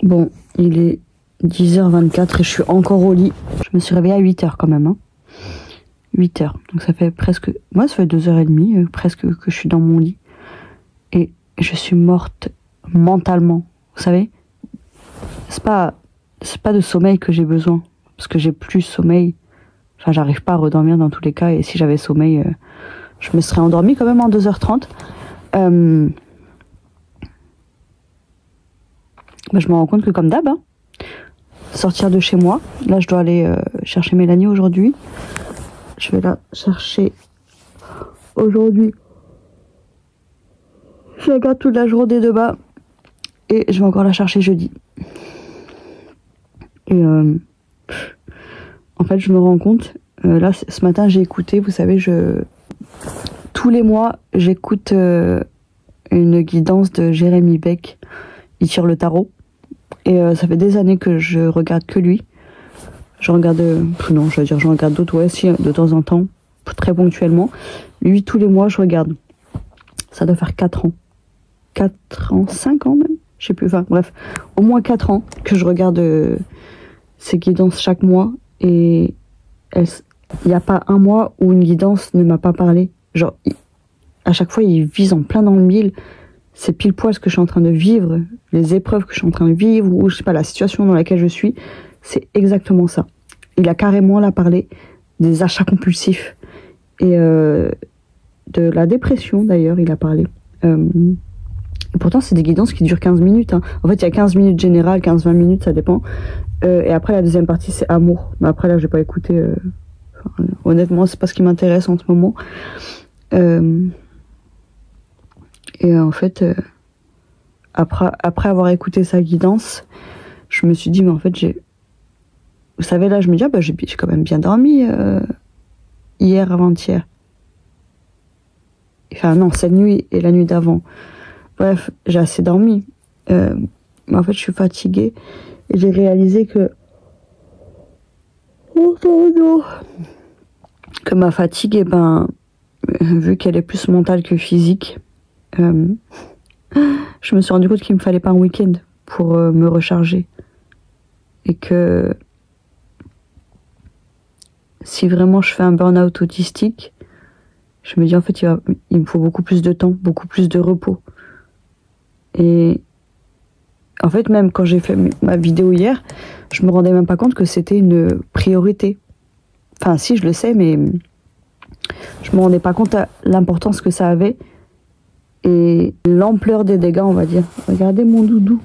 Bon, il est 10h24 et je suis encore au lit. Je me suis réveillée à 8h quand même. Hein. 8h. Donc ça fait presque... Moi, ça fait 2h30 presque que je suis dans mon lit. Et je suis morte mentalement. Vous savez, c'est pas de sommeil que j'ai besoin. Parce que j'ai plus sommeil. Enfin, j'arrive pas à redormir dans tous les cas. Et si j'avais sommeil, je me serais endormie quand même en 2h30. Je me rends compte que comme d'hab, hein, sortir de chez moi. Là, je dois aller chercher Mélanie aujourd'hui. Je vais la chercher aujourd'hui. Je la garde toute la journée demain. Et je vais encore la chercher jeudi. Et en fait, je me rends compte. Là, ce matin, j'ai écouté. Vous savez, tous les mois, j'écoute une guidance de Jérémy Beck. Il tire le tarot. Et ça fait des années que je regarde que lui. Je regarde... je regarde d'autres, ouais, si, de temps en temps. Très ponctuellement. Lui, tous les mois, je regarde. Ça doit faire 4 ans. 4 ans, 5 ans même. Je sais plus, enfin bref. Au moins 4 ans que je regarde ces guidances chaque mois. Et il n'y a pas un mois où une guidance ne m'a pas parlé. Genre, à chaque fois, il vise en plein dans le mille. C'est pile poil ce que je suis en train de vivre, les épreuves que je suis en train de vivre, ou je sais pas, la situation dans laquelle je suis, c'est exactement ça. Il a carrément là parlé des achats compulsifs et de la dépression d'ailleurs, il a parlé. Et pourtant, c'est des guidances qui durent 15 minutes. Hein. En fait, il y a 15 minutes générales, 15-20 minutes, ça dépend. Et après, la deuxième partie, c'est amour. Mais après, là, j'ai pas écouté. Honnêtement, c'est pas ce qui m'intéresse en ce moment. Et en fait, après avoir écouté sa guidance, je me suis dit, mais en fait, vous savez, là, je me dis, j'ai quand même bien dormi hier, avant-hier. Enfin, non, cette nuit et la nuit d'avant. Bref, j'ai assez dormi. Mais en fait, je suis fatiguée. Et j'ai réalisé que... Oh non, que ma fatigue, vu qu'elle est plus mentale que physique... je me suis rendu compte qu'il me fallait pas un week-end pour me recharger et que si vraiment je fais un burn-out autistique, je me dis en fait il me faut beaucoup plus de temps, beaucoup plus de repos. Et en fait, même quand j'ai fait ma vidéo hier, je me rendais même pas compte que c'était une priorité. Enfin si, je le sais, mais je me rendais pas compte à l'importance que ça avait et l'ampleur des dégâts, on va dire. Regardez mon doudou.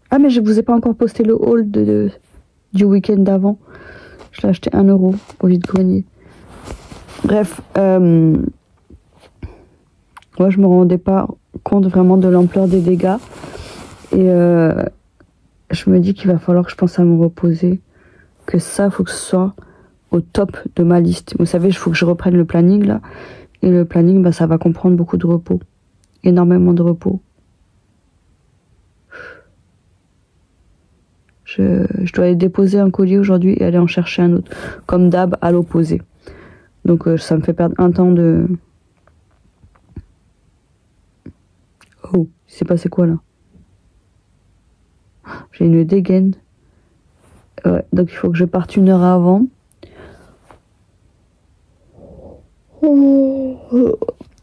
Ah, mais je vous ai pas encore posté le haul du week-end d'avant. Je l'ai acheté 1 € au vide-grenier. Bref, moi je me rendais pas compte vraiment de l'ampleur des dégâts. Et je me dis qu'il va falloir que je pense à me reposer. Que ça, faut que ce soit au top de ma liste. Vous savez, il faut que je reprenne le planning là. Et le planning, ça va comprendre beaucoup de repos. Énormément de repos. Je dois aller déposer un colis aujourd'hui et aller en chercher un autre. Comme d'hab, à l'opposé. Donc ça me fait perdre un temps de... Oh, il s'est passé quoi là? J'ai une dégaine. Ouais, donc il faut que je parte 1 heure avant.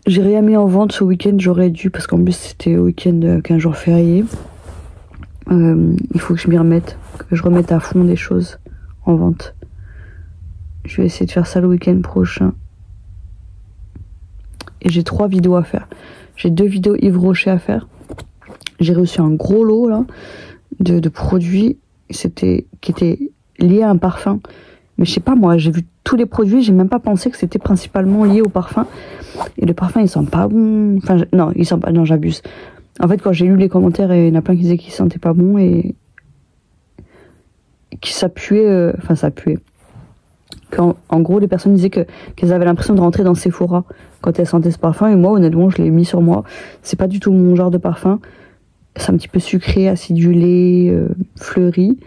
J'ai rien mis en vente ce week-end, j'aurais dû, parce qu'en plus c'était au week-end qu'un jour férié. Il faut que je m'y remette, que je remette à fond des choses en vente. Je vais essayer de faire ça le week-end prochain. Et j'ai 3 vidéos à faire. J'ai 2 vidéos Yves Rocher à faire. J'ai reçu un gros lot là de produits qui étaient liés à un parfum. Mais je sais pas, moi, j'ai vu tous les produits, j'ai même pas pensé que c'était principalement lié au parfum. Et le parfum, il sent pas bon. Enfin, non, il sent pas, non, j'abuse. En fait, quand j'ai lu les commentaires, il y en a plein qui disaient qu'il sentait pas bon et qui ça puait, ça puait. En gros, les personnes disaient qu'elles avaient l'impression de rentrer dans Sephora quand elles sentaient ce parfum. Et moi, honnêtement, je l'ai mis sur moi. C'est pas du tout mon genre de parfum. C'est un petit peu sucré, acidulé, fleuri.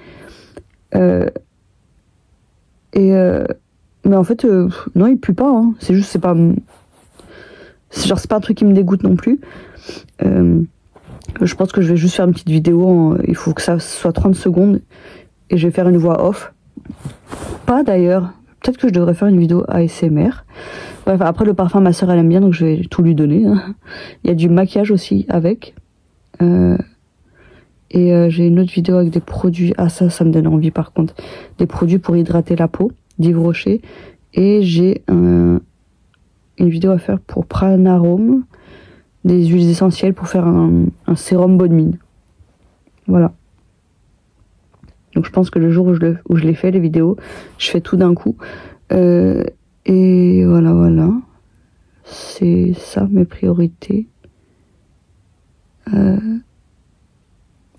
Mais en fait, non, il pue pas. Hein. C'est juste, c'est pas un truc qui me dégoûte non plus. Je pense que je vais juste faire une petite vidéo, il faut que ça soit 30 secondes et je vais faire une voix off. Pas d'ailleurs, peut-être que je devrais faire une vidéo ASMR. Bref, après le parfum, ma soeur elle aime bien, donc je vais tout lui donner. Hein. Il y a du maquillage aussi avec. J'ai une autre vidéo avec des produits. Ah ça me donne envie par contre. Des produits pour hydrater la peau, d'Yves Rocher. Et j'ai une vidéo à faire pour Pranarome, des huiles essentielles pour faire un sérum bonne mine. Voilà. Donc je pense que le jour où je les fais, les vidéos, je fais tout d'un coup. Et voilà. C'est ça mes priorités.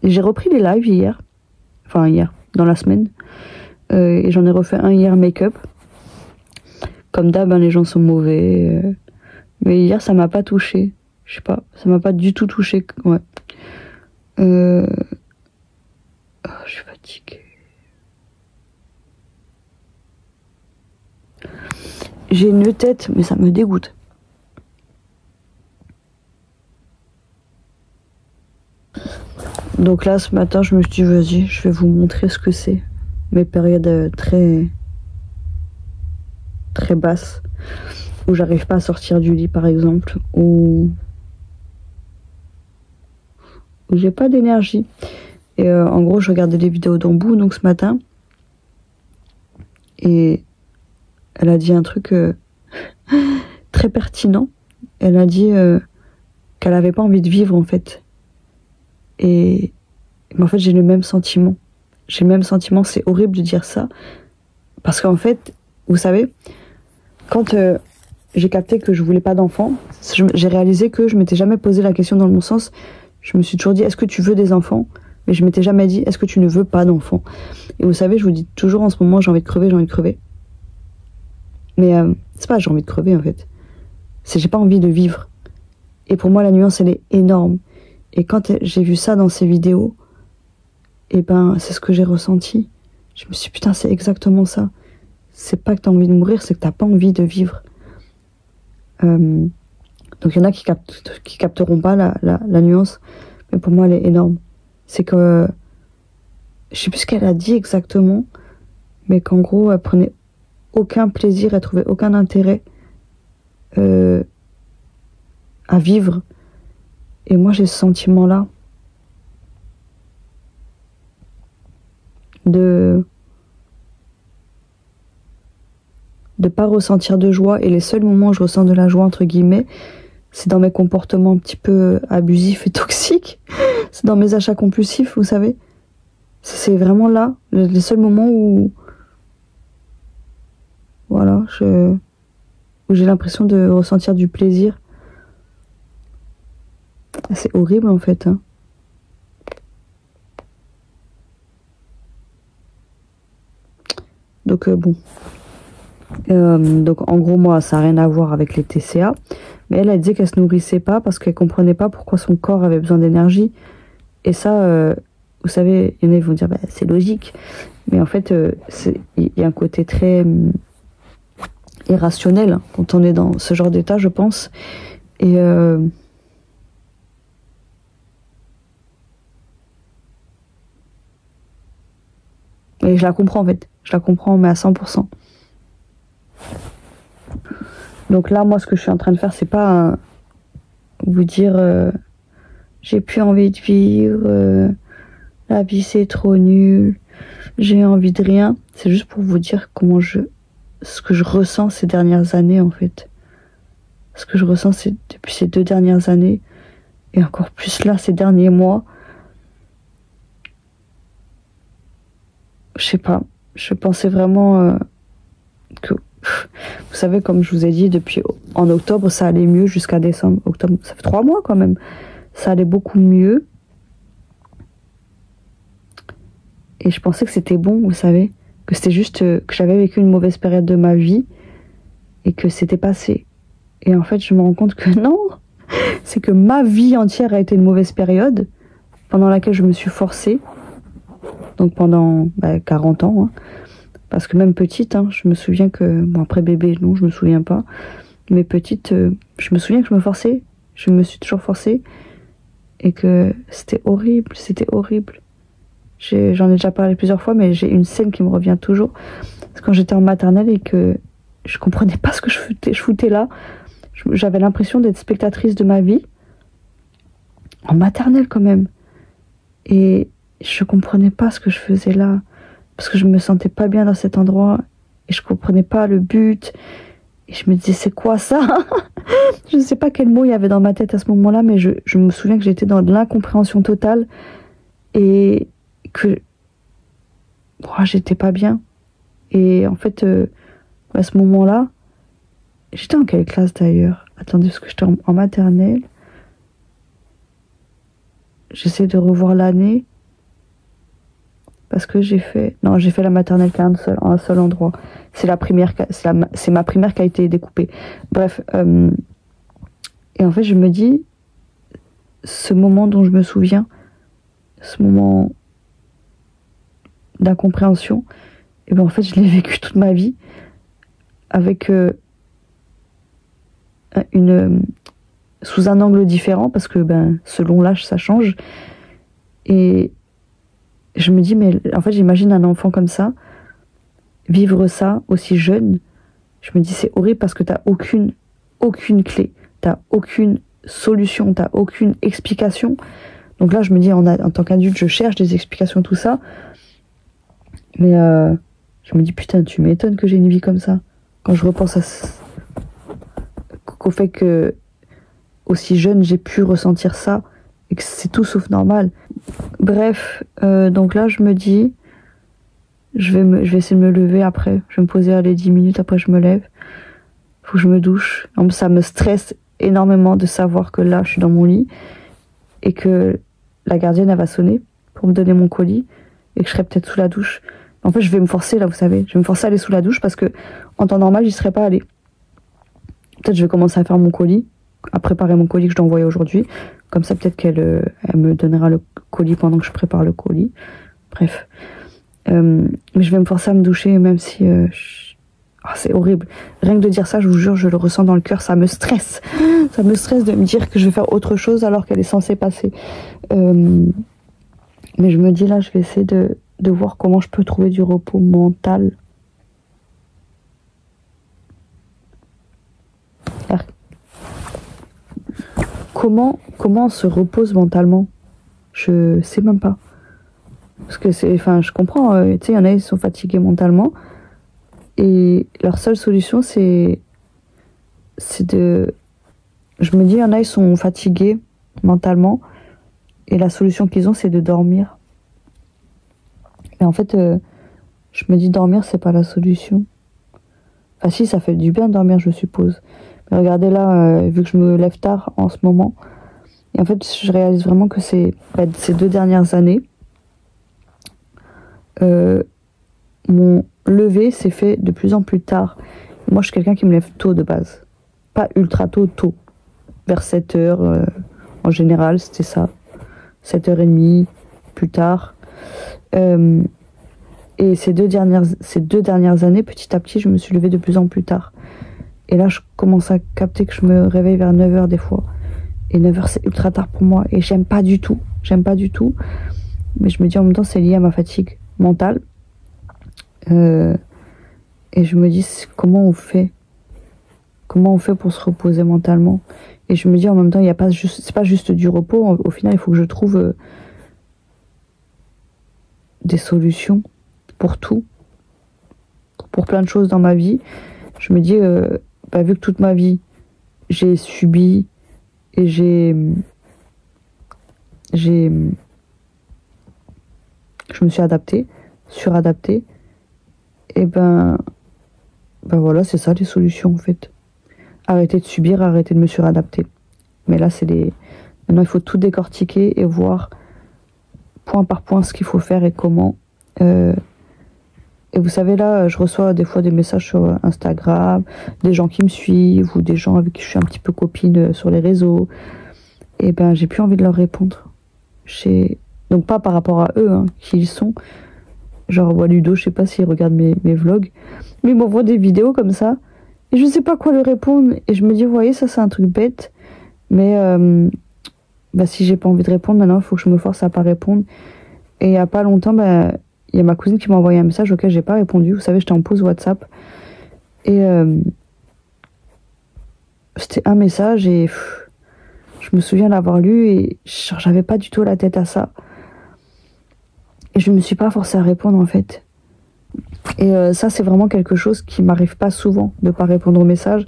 J'ai repris les lives hier. Enfin hier, dans la semaine. Et j'en ai refait un hier make-up. Comme d'hab, les gens sont mauvais. Mais hier, ça m'a pas touché. Je sais pas, ça m'a pas du tout touché. Ouais. Je suis fatiguée. J'ai une tête, mais ça me dégoûte. Donc là, ce matin, je me suis dit, vas-y, je vais vous montrer ce que c'est. Mes périodes très basses, où j'arrive pas à sortir du lit, par exemple, où j'ai pas d'énergie. Et en gros, je regardais des vidéos d'Ambou, donc ce matin, et elle a dit un truc très pertinent. Elle a dit qu'elle avait pas envie de vivre, en fait. Mais en fait, j'ai le même sentiment. J'ai le même sentiment, c'est horrible de dire ça. Parce qu'en fait, vous savez, quand j'ai capté que je voulais pas d'enfants, j'ai réalisé que je m'étais jamais posé la question dans le bon sens. Je me suis toujours dit, est-ce que tu veux des enfants? Mais je m'étais jamais dit, est-ce que tu ne veux pas d'enfants? Et vous savez, je vous dis toujours en ce moment, j'ai envie de crever. Mais c'est pas j'ai envie de crever, en fait. C'est j'ai pas envie de vivre. Et pour moi, la nuance, elle est énorme. Et quand j'ai vu ça dans ces vidéos, et ben, c'est ce que j'ai ressenti. Je me suis dit, putain, c'est exactement ça. C'est pas que t'as envie de mourir, c'est que t'as pas envie de vivre. Donc il y en a qui capteront pas la nuance, mais pour moi, elle est énorme. C'est que, je sais plus ce qu'elle a dit exactement, mais qu'en gros, elle prenait aucun plaisir, elle trouvait aucun intérêt à vivre. Et moi, j'ai ce sentiment-là de pas ressentir de joie. Et les seuls moments où je ressens de la joie, entre guillemets, c'est dans mes comportements un petit peu abusifs et toxiques. C'est dans mes achats compulsifs, vous savez. C'est vraiment là, les seuls moments où... Voilà, où j'ai l'impression de ressentir du plaisir. C'est horrible en fait. Hein. Donc bon. Donc en gros moi ça n'a rien à voir avec les TCA. Mais elle disait qu'elle se nourrissait pas parce qu'elle comprenait pas pourquoi son corps avait besoin d'énergie. Et ça, vous savez, il y en a qui vont dire bah, c'est logique. Mais en fait, il y a un côté très irrationnel hein, quand on est dans ce genre d'état, je pense. Et je la comprends en fait. Je la comprends, mais à 100%. Donc là, moi, ce que je suis en train de faire, c'est pas vous dire j'ai plus envie de vivre, la vie c'est trop nul, j'ai envie de rien. C'est juste pour vous dire ce que je ressens ces dernières années en fait. Ce que je ressens depuis ces 2 dernières années et encore plus là ces derniers mois. Je sais pas. Je pensais vraiment que vous savez, comme je vous ai dit, en octobre, ça allait mieux jusqu'à décembre. Octobre, ça fait 3 mois quand même. Ça allait beaucoup mieux. Et je pensais que c'était bon, vous savez. Que c'était juste que j'avais vécu une mauvaise période de ma vie. Et que c'était passé. Et en fait, je me rends compte que non. C'est que ma vie entière a été une mauvaise période. Pendant laquelle je me suis forcée. Donc pendant 40 ans. Hein. Parce que même petite, hein, je me souviens que... Bon, après bébé, non, je me souviens pas. Mais petite, je me souviens que je me forçais. Je me suis toujours forcée. et que c'était horrible, c'était horrible. J'en ai déjà parlé plusieurs fois, mais j'ai une scène qui me revient toujours. C'est quand j'étais en maternelle et que je comprenais pas ce que je foutais là. J'avais l'impression d'être spectatrice de ma vie. En maternelle quand même. Et je comprenais pas ce que je faisais là. Parce que je me sentais pas bien dans cet endroit. Et je comprenais pas le but. Et je me disais, c'est quoi ça? Je ne sais pas quel mot il y avait dans ma tête à ce moment-là, mais je me souviens que j'étais dans de l'incompréhension totale. Et que j'étais pas bien. Et en fait, à ce moment-là, j'étais en quelle classe d'ailleurs? Attendez, parce que j'étais en maternelle. J'essaie de revoir l'année. Parce que j'ai fait la maternelle qu'à un seul endroit. C'est ma primaire qui a été découpée. Bref. Et en fait, je me dis, ce moment dont je me souviens, ce moment d'incompréhension, et ben en fait, je l'ai vécu toute ma vie avec sous un angle différent, parce que selon l'âge, ça change. Et je me dis, mais en fait, j'imagine un enfant comme ça, vivre ça aussi jeune. Je me dis, c'est horrible parce que t'as aucune clé, t'as aucune solution, t'as aucune explication. Donc là, je me dis, en tant qu'adulte, je cherche des explications, tout ça. Mais je me dis, putain, tu m'étonnes que j'ai une vie comme ça. Quand je repense qu'au fait que, aussi jeune, j'ai pu ressentir ça, et que c'est tout sauf normal. Bref, donc là, je me dis, je vais essayer de me lever après. Je vais me poser les 10 minutes, après je me lève. Faut que je me douche. Ça me stresse énormément de savoir que là, je suis dans mon lit et que la gardienne, elle va sonner pour me donner mon colis et que je serai peut-être sous la douche. En fait, je vais me forcer, là, vous savez. Je vais me forcer à aller sous la douche parce que, en temps normal, j'y serais pas allée. Peut-être je vais commencer à faire mon colis, à préparer mon colis que je dois envoyer aujourd'hui. Comme ça, peut-être qu'elle me donnera le colis pendant que je prépare le colis. Bref. Mais je vais me forcer à me doucher, même si... c'est horrible. Rien que de dire ça, je vous jure, je le ressens dans le cœur, ça me stresse. Ça me stresse de me dire que je vais faire autre chose alors qu'elle est censée passer. Mais je me dis là, je vais essayer de voir comment je peux trouver du repos mental. Comment on se repose mentalement? Je sais même pas. Parce que je comprends, tu sais, il y en a, ils sont fatigués mentalement. Et leur seule solution, c'est de... Je me dis, il y en a, ils sont fatigués mentalement. Et la solution qu'ils ont, c'est de dormir. Mais en fait, je me dis, dormir, c'est pas la solution. Enfin si, ça fait du bien de dormir, je suppose. Mais regardez là, vu que je me lève tard en ce moment, et en fait, je réalise vraiment que ces 2 dernières années, mon lever s'est fait de plus en plus tard. Moi, je suis quelqu'un qui me lève tôt de base. Pas ultra tôt, tôt. Vers 7h, en général, c'était ça. 7h30, plus tard. Et ces deux dernières années, petit à petit, je me suis levée de plus en plus tard. Et là, je commence à capter que je me réveille vers 9h des fois. Et 9h, c'est ultra tard pour moi. Et j'aime pas du tout. Mais je me dis en même temps, c'est lié à ma fatigue mentale. Et je me dis, comment on fait pour se reposer mentalement? Et je me dis en même temps, c'est pas juste du repos. Au final, il faut que je trouve des solutions pour tout, pour plein de choses dans ma vie. Je me dis, vu que toute ma vie, j'ai subi et je me suis adaptée, suradaptée, et voilà, c'est ça les solutions en fait. Arrêter de subir, arrêter de me suradapter. Mais là, maintenant, il faut tout décortiquer et voir point par point ce qu'il faut faire et comment. Et vous savez, là, je reçois des fois des messages sur Instagram, des gens qui me suivent ou des gens avec qui je suis un petit peu copine sur les réseaux. Et j'ai plus envie de leur répondre. Donc pas par rapport à eux, hein, qui ils sont. Genre, Ludo, je sais pas s'il regarde mes vlogs, mais il m'envoie des vidéos comme ça. Et je sais pas quoi lui répondre. Et je me dis, vous voyez, ça c'est un truc bête. Mais bah, si j'ai pas envie de répondre, maintenant, il faut que je me force à pas répondre. Et il y a pas longtemps, bah, il y a ma cousine qui m'a envoyé un message auquel j'ai pas répondu. Vous savez, j'étais en pause WhatsApp. Et c'était un message et je me souviens l'avoir lu et j'avais pas du tout la tête à ça. Et je me suis pas forcée à répondre en fait. Et ça, c'est vraiment quelque chose qui m'arrive pas souvent, de pas répondre aux messages.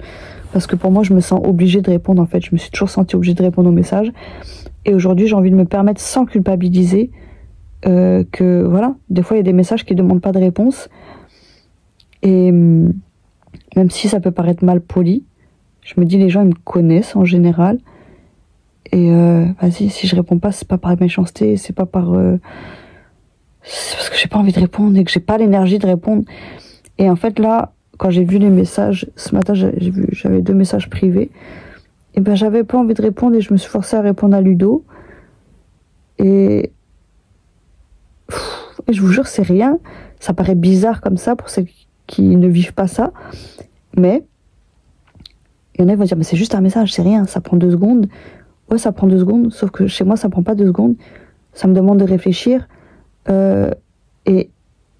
Parce que pour moi, je me sens obligée de répondre en fait. Je me suis toujours sentie obligée de répondre aux messages. Et aujourd'hui, j'ai envie de me permettre sans culpabiliser que voilà, des fois, il y a des messages qui demandent pas de réponse. Et même si ça peut paraître mal poli, je me dis les gens, ils me connaissent en général. Et vas-y, si je réponds pas, c'est pas par méchanceté, c'est pas par... c'est parce que j'ai pas envie de répondre et que j'ai pas l'énergie de répondre. Et en fait, là, quand j'ai vu les messages, ce matin, j'avais 2 messages privés. Et ben, j'avais pas envie de répondre et je me suis forcée à répondre à Ludo. Et je vous jure, c'est rien. Ça paraît bizarre comme ça pour ceux qui ne vivent pas ça. Mais il y en a qui vont dire, mais c'est juste un message, c'est rien, ça prend 2 secondes. Ouais, ça prend 2 secondes, sauf que chez moi, ça prend pas 2 secondes. Ça me demande de réfléchir. Et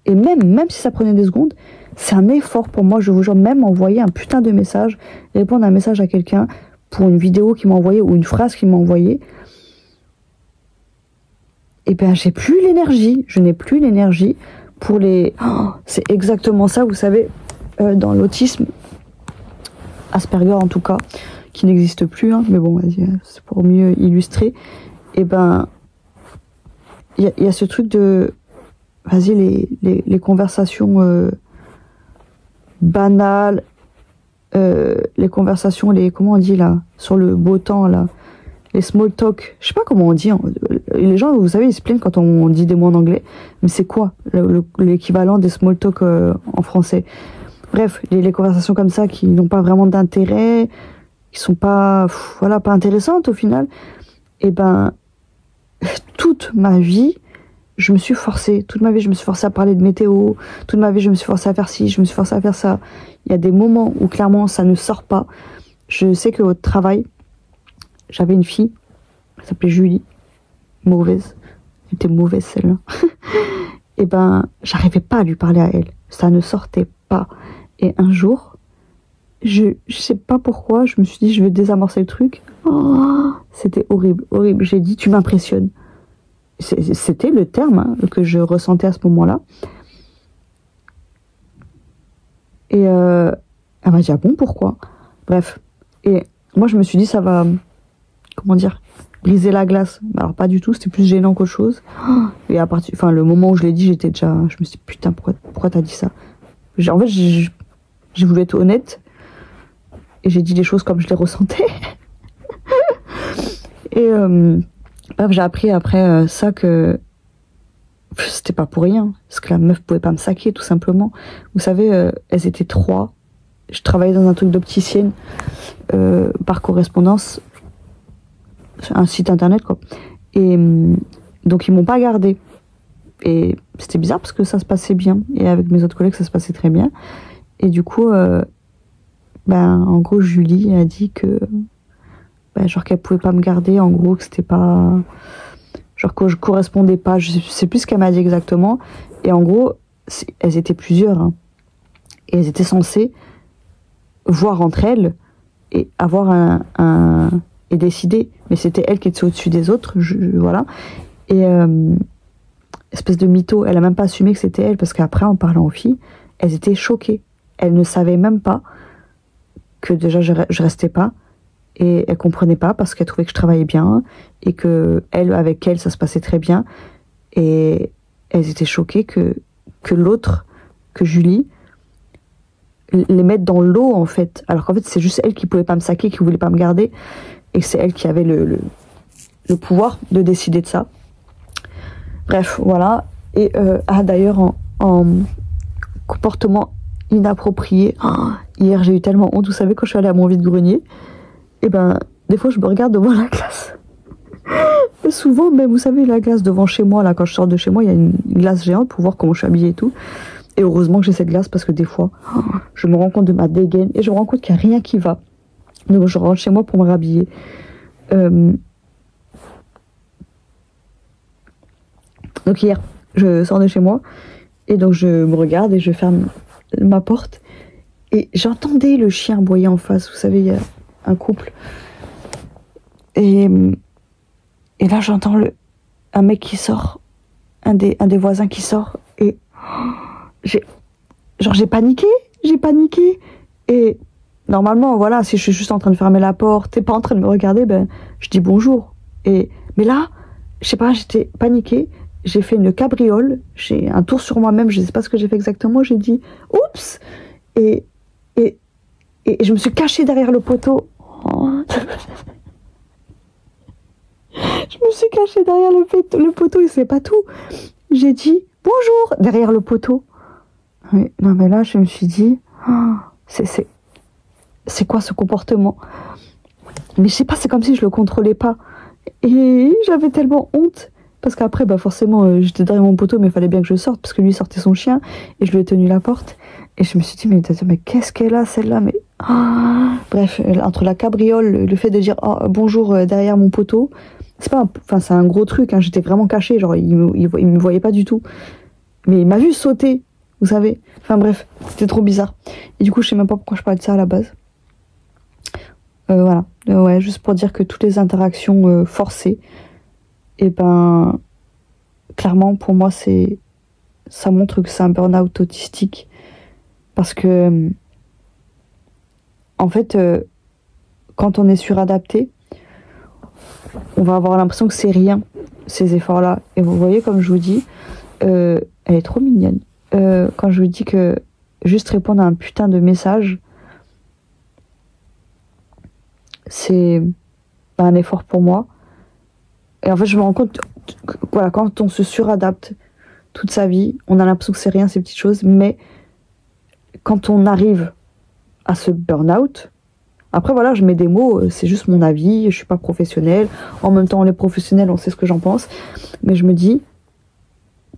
même si ça prenait 2 secondes, c'est un effort pour moi, je vous jure, même envoyer un putain de message, répondre à un message à quelqu'un pour une vidéo qu'il m'a envoyée ou une phrase qu'il m'a envoyée, et ben j'ai plus l'énergie, je n'ai plus l'énergie pour les... Oh, c'est exactement ça, vous savez, dans l'autisme, Asperger en tout cas, qui n'existe plus, hein, mais bon, vas-y, c'est pour mieux illustrer, et ben il y a ce truc de... Vas-y, les conversations banales, les conversations, comment on dit là, sur le beau temps là, les small talk, je sais pas comment on dit. Les gens, vous savez, ils se plaignent quand on dit des mots en anglais, mais c'est quoi l'équivalent des small talk en français? Bref, les conversations comme ça qui n'ont pas vraiment d'intérêt, qui sont pas, voilà, pas intéressantes au final. Et ben, toute ma vie, je me suis forcée, toute ma vie, je me suis forcée à parler de météo, toute ma vie, je me suis forcée à faire ci, je me suis forcée à faire ça. Il y a des moments où clairement ça ne sort pas. Je sais qu'au travail, j'avais une fille, elle s'appelait Julie, mauvaise, elle était mauvaise celle-là. Et ben, j'arrivais pas à lui parler à elle, ça ne sortait pas. Et un jour, je sais pas pourquoi, je me suis dit je vais désamorcer le truc. Oh, c'était horrible, horrible. J'ai dit tu m'impressionnes. C'était le terme hein, que je ressentais à ce moment-là. Et elle m'a dit ah bon pourquoi? Bref. Et moi je me suis dit ça va, comment dire, briser la glace. Alors pas du tout, c'était plus gênant qu'autre chose. Et à partir, enfin le moment où je l'ai dit, j'étais déjà, je me suis dit putain pourquoi t'as dit ça? En fait j'ai voulu être honnête et j'ai dit les choses comme je les ressentais. Et bref, j'ai appris après ça que c'était pas pour rien, parce que la meuf pouvait pas me saquer tout simplement. Vous savez, elles étaient 3. Je travaillais dans un truc d'opticienne par correspondance, un site internet quoi. Et donc ils m'ont pas gardé. Et c'était bizarre parce que ça se passait bien. Et avec mes autres collègues, ça se passait très bien. Et du coup, en gros, Julie a dit que genre qu'elle pouvait pas me garder, en gros que c'était pas, genre que je correspondais pas, je sais plus ce qu'elle m'a dit exactement, et en gros elles étaient plusieurs hein, et elles étaient censées voir entre elles et avoir et décider, mais c'était elle qui était au-dessus des autres, voilà, et espèce de mytho, elle a même pas assumé que c'était elle, parce qu'après en parlant aux filles, elles étaient choquées, elles ne savaient même pas que déjà je restais pas. Et elle comprenait pas parce qu'elle trouvait que je travaillais bien et que elle, avec elle, ça se passait très bien. Et elles étaient choquées que l'autre, que Julie, les mette dans l'eau en fait. Alors qu'en fait, c'est juste elle qui pouvait pas me saquer, qui voulait pas me garder. Et c'est elle qui avait le pouvoir de décider de ça. Bref, voilà. Et d'ailleurs, en comportement inapproprié, hier j'ai eu tellement honte. Vous savez, quand je suis allée à mon vide-grenier, et ben, des fois, je me regarde devant la glace. Et souvent, même, vous savez, la glace devant chez moi, là, quand je sors de chez moi, il y a une glace géante pour voir comment je suis habillée et tout. Et heureusement que j'ai cette glace parce que des fois, je me rends compte de ma dégaine et je me rends compte qu'il n'y a rien qui va. Donc, je rentre chez moi pour me rhabiller. Donc hier, je sors de chez moi et donc je me regarde et je ferme ma porte et j'entendais le chien aboyer en face. Vous savez, il y a un couple. Et là, j'entends un mec qui sort, un des voisins qui sort et j'ai paniqué. Et normalement, voilà, si je suis juste en train de fermer la porte, t'es pas en train de me regarder, ben, je dis bonjour. Mais là, je sais pas, j'étais paniquée. J'ai fait une cabriole, j'ai un tour sur moi-même, je sais pas ce que j'ai fait exactement. J'ai dit oups, et je me suis cachée derrière le poteau. Oh. Je me suis cachée derrière le poteau et c'est pas tout. J'ai dit bonjour derrière le poteau. Oui, non mais là, je me suis dit, oh, c'est quoi ce comportement? Mais je sais pas, c'est comme si je le contrôlais pas. Et j'avais tellement honte. Parce qu'après, bah forcément, j'étais derrière mon poteau, mais il fallait bien que je sorte, parce que lui sortait son chien, et je lui ai tenu la porte. Et je me suis dit, mais qu'est-ce qu'elle a, celle-là? Mais oh. Bref, entre la cabriole, le fait de dire oh, bonjour derrière mon poteau, c'est un gros truc, hein, j'étais vraiment cachée, genre, il me voyait pas du tout. Mais il m'a vu sauter, vous savez. Enfin bref, c'était trop bizarre. Et du coup, je sais même pas pourquoi je parlais de ça à la base. Voilà, ouais, juste pour dire que toutes les interactions forcées, et ben, clairement, pour moi, ça montre que c'est un burn-out autistique. Parce que, en fait, quand on est suradapté, on va avoir l'impression que c'est rien, ces efforts-là. Et vous voyez, comme je vous dis, elle est trop mignonne. Quand je vous dis que juste répondre à un putain de message, c'est un effort pour moi. Et en fait, je me rends compte que, voilà, quand on se suradapte toute sa vie, on a l'impression que c'est rien, ces petites choses, mais quand on arrive à ce burn-out, après voilà, je mets des mots, c'est juste mon avis, je suis pas professionnelle, en même temps on est professionnel, on sait ce que j'en pense, mais je me dis,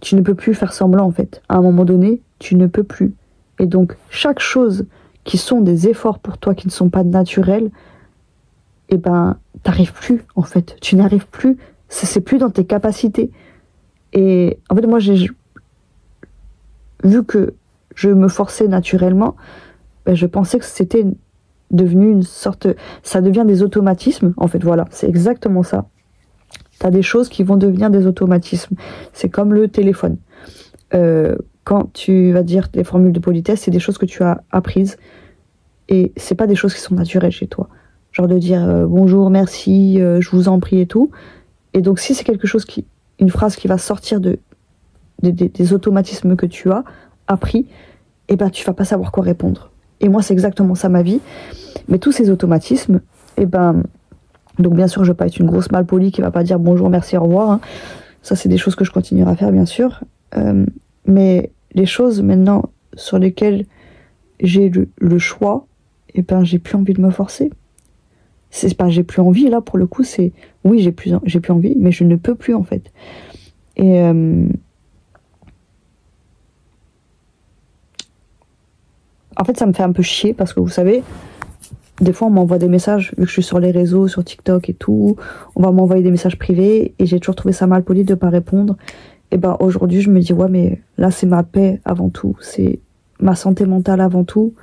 tu ne peux plus faire semblant en fait, à un moment donné, tu ne peux plus. Et donc, chaque chose qui sont des efforts pour toi, qui ne sont pas naturels, et ben, t'arrives plus en fait, tu n'arrives plus, c'est plus dans tes capacités. Et en fait, moi, vu que je me forçais naturellement, ben, je pensais que c'était devenu une sorte, ça devient des automatismes. En fait, voilà, c'est exactement ça. T'as des choses qui vont devenir des automatismes. C'est comme le téléphone. Quand tu vas dire des formules de politesse, c'est des choses que tu as apprises et c'est pas des choses qui sont naturelles chez toi. Genre de dire bonjour, merci, je vous en prie et tout. Et donc, si c'est quelque chose une phrase qui va sortir des automatismes que tu as appris, et ben tu vas pas savoir quoi répondre. Et moi, c'est exactement ça ma vie. Mais tous ces automatismes, et ben, donc bien sûr, je vais pas être une grosse malpolie qui va pas dire bonjour, merci, au revoir. Hein. Ça, c'est des choses que je continuerai à faire, bien sûr. Mais les choses maintenant sur lesquelles j'ai le choix, et ben, j'ai plus envie de me forcer. C'est pas j'ai plus envie, là, pour le coup, c'est oui, j'ai plus envie, mais je ne peux plus, en fait. Et en fait, ça me fait un peu chier parce que vous savez, des fois, on m'envoie des messages, vu que je suis sur les réseaux, sur TikTok et tout, on va m'envoyer des messages privés et j'ai toujours trouvé ça mal poli de pas répondre. Et ben aujourd'hui, je me dis, ouais, mais là, c'est ma paix avant tout, c'est ma santé mentale avant tout.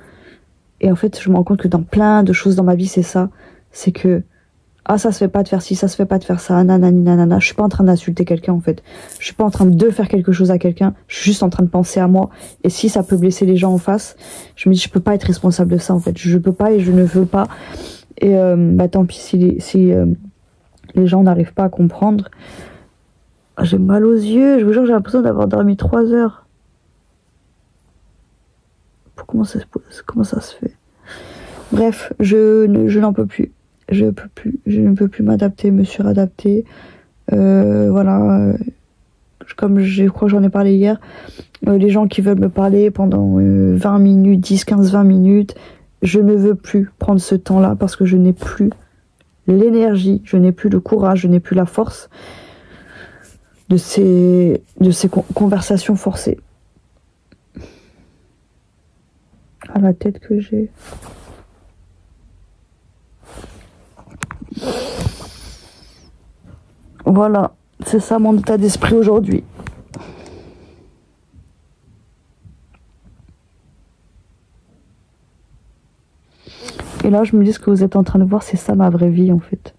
Et en fait, je me rends compte que dans plein de choses dans ma vie, c'est ça. C'est que, ah, ça se fait pas de faire ci, ça se fait pas de faire ça, nanani, nanana. Je suis pas en train d'insulter quelqu'un, en fait. Je suis pas en train de faire quelque chose à quelqu'un. Je suis juste en train de penser à moi. Et si ça peut blesser les gens en face, je me dis, je peux pas être responsable de ça, en fait. Je peux pas et je ne veux pas. Et, bah, tant pis si les gens n'arrivent pas à comprendre. J'ai mal aux yeux. Je vous jure, j'ai l'impression d'avoir dormi 3 heures. Comment ça se fait? Bref, je n'en peux plus. Je ne peux plus m'adapter, me suradapter. Voilà. Comme je crois que j'en ai parlé hier, les gens qui veulent me parler pendant 20 minutes, 10, 15, 20 minutes, je ne veux plus prendre ce temps-là parce que je n'ai plus l'énergie, je n'ai plus le courage, je n'ai plus la force de ces conversations forcées. À la tête que j'ai. Voilà, c'est ça mon état d'esprit aujourd'hui. Et là, je me dis ce que vous êtes en train de voir, c'est ça ma vraie vie en fait.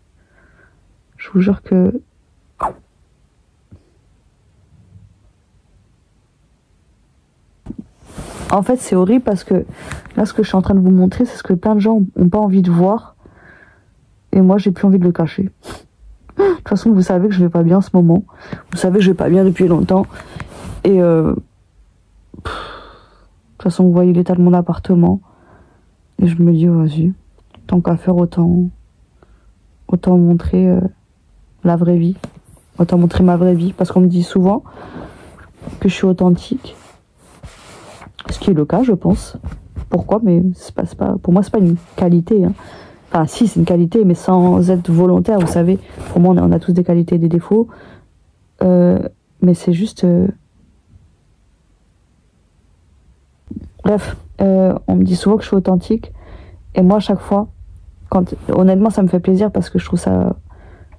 Je vous jure que... En fait, c'est horrible parce que là, ce que je suis en train de vous montrer, c'est ce que plein de gens n'ont pas envie de voir. Et moi, j'ai plus envie de le cacher. De toute façon, vous savez que je vais pas bien en ce moment. Vous savez que je vais pas bien depuis longtemps. Et de toute façon, vous voyez l'état de mon appartement. Et je me dis, oh, vas-y, tant qu'à faire, autant montrer la vraie vie. Autant montrer ma vraie vie. Parce qu'on me dit souvent que je suis authentique. Ce qui est le cas, je pense. Pourquoi? Mais c'est pas, pour moi, c'est pas une qualité. Hein. Enfin, si, c'est une qualité, mais sans être volontaire, vous savez. Pour moi, on a tous des qualités et des défauts. Mais c'est juste... Bref, on me dit souvent que je suis authentique. Et moi, à chaque fois, honnêtement, ça me fait plaisir parce que je trouve ça...